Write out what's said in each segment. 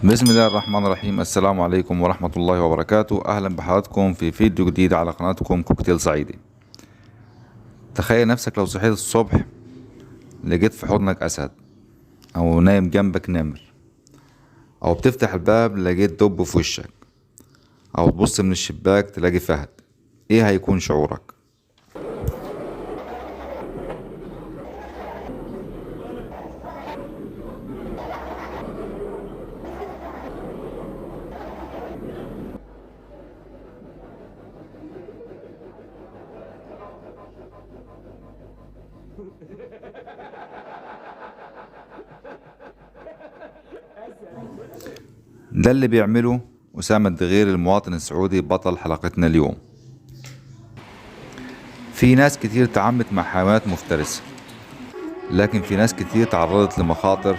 بسم الله الرحمن الرحيم. السلام عليكم ورحمة الله وبركاته. أهلا بحضراتكم في فيديو جديد على قناتكم كوكتيل صعيدي. تخيل نفسك لو صحيت الصبح لقيت في حضنك أسد، أو نايم جنبك نمر، أو بتفتح الباب لقيت دب في وشك، أو تبص من الشباك تلاقي فهد. إيه هيكون شعورك؟ ده اللي بيعمله أسامة الدغيري المواطن السعودي بطل حلقتنا اليوم. في ناس كتير تعاملت مع حيوانات مفترسة، لكن في ناس كتير تعرضت لمخاطر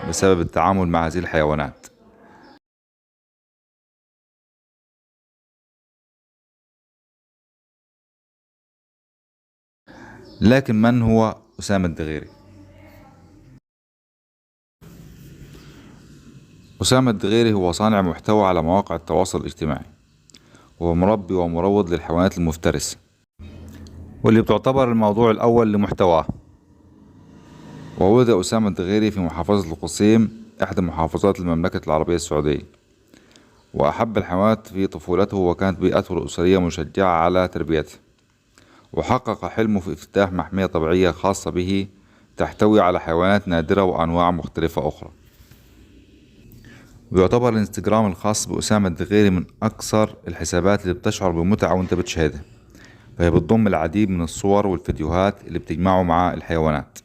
بسبب التعامل مع هذه الحيوانات. لكن من هو أسامة الدغيري؟ أسامة الدغيري هو صانع محتوى على مواقع التواصل الاجتماعي، وهو مربي ومروض للحيوانات المفترسة، واللي بتعتبر الموضوع الأول لمحتواه. وولد أسامة الدغيري في محافظة القصيم، إحدى محافظات المملكة العربية السعودية، وأحب الحيوانات في طفولته، وكانت بيئته الأسرية مشجعة على تربيته. وحقق حلمه في افتتاح محمية طبيعية خاصة به تحتوي على حيوانات نادرة وأنواع مختلفة أخرى. ويعتبر الانستجرام الخاص بأسامة الدغيري من أكثر الحسابات اللي بتشعر بمتعة وانت بتشاهدها، فهي بتضم العديد من الصور والفيديوهات اللي بتجمعه مع الحيوانات.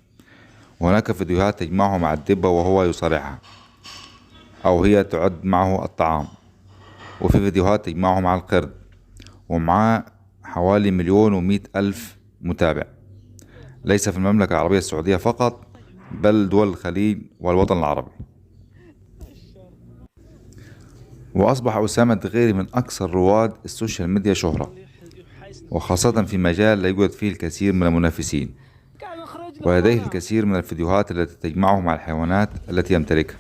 وهناك فيديوهات تجمعه مع الدبة وهو يصارعها، أو هي تعد معه الطعام. وفي فيديوهات تجمعه مع القرد، ومعاه حوالي 1,100,000 متابع، ليس في المملكة العربية السعودية فقط، بل دول الخليج والوطن العربي. وأصبح أسامة الدغيري من أكثر رواد السوشيال ميديا شهرة، وخاصة في مجال لا يوجد فيه الكثير من المنافسين. ولديه الكثير من الفيديوهات التي تجمعه مع الحيوانات التي يمتلكها،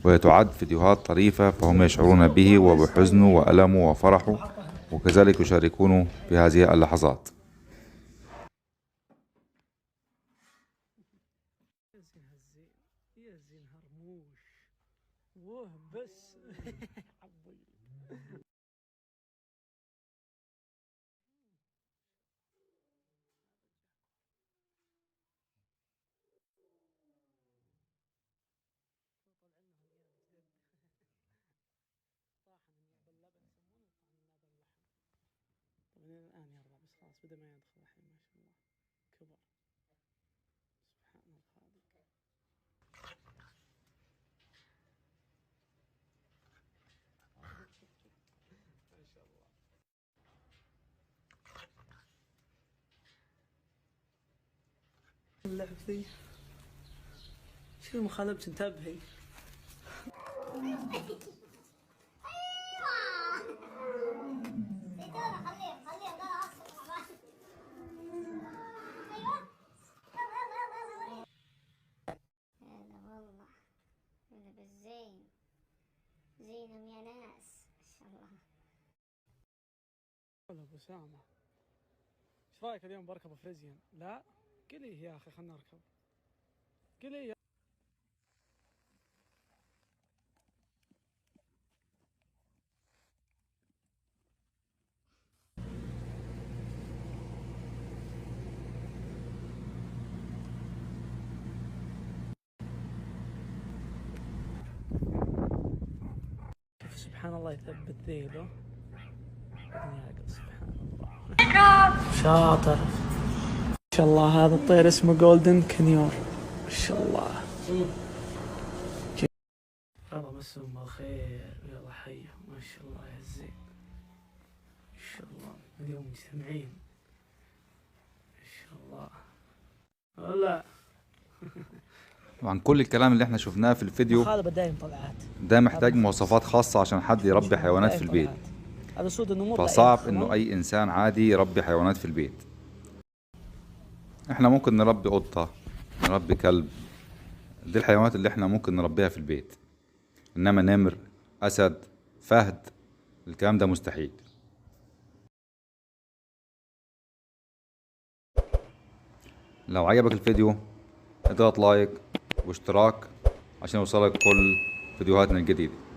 وهي تعد فيديوهات طريفة، فهم يشعرون به وبحزنه وألمه وفرحه، وكذلك يشاركونه في هذه اللحظات. يا زين هرموش وه بس عبي. طبعا الآن يرضى، بس خلاص بدأ ما يدخل الحين ما شاء الله كبر. سبحان الخالق. ما شاء الله. اللعب ذي شو مخالبة انتبهي. بالزين زينهم يا ناس ما شاء الله. والله ابو سامة، ايش رايك اليوم بركب فريزيان؟ لا قليه يا اخي خلنا نركب، قليه. شوف سبحان الله يثبت ذيله سبحان الله. شاطر ما شاء الله. هذا الطير اسمه جولدن كنيور ما شاء الله. الله مسهم بالخير ويلا حيه ما شاء الله يا الزين ما شاء الله. اليوم مجتمعين ما شاء الله. ولا طبعا كل الكلام اللي احنا شفناه في الفيديو مخالبة دايم طلعات، ده محتاج مواصفات خاصة عشان حد يربي حيوانات في البيت، هذا سود النمور. فصعب انه اي انسان عادي يربي حيوانات في البيت. احنا ممكن نربي قطة، نربي كلب، دي الحيوانات اللي احنا ممكن نربيها في البيت. إنما نمر، أسد، فهد، الكلام ده مستحيل. لو عجبك الفيديو اضغط لايك واشتراك عشان يوصلك كل فيديوهاتنا الجديدة.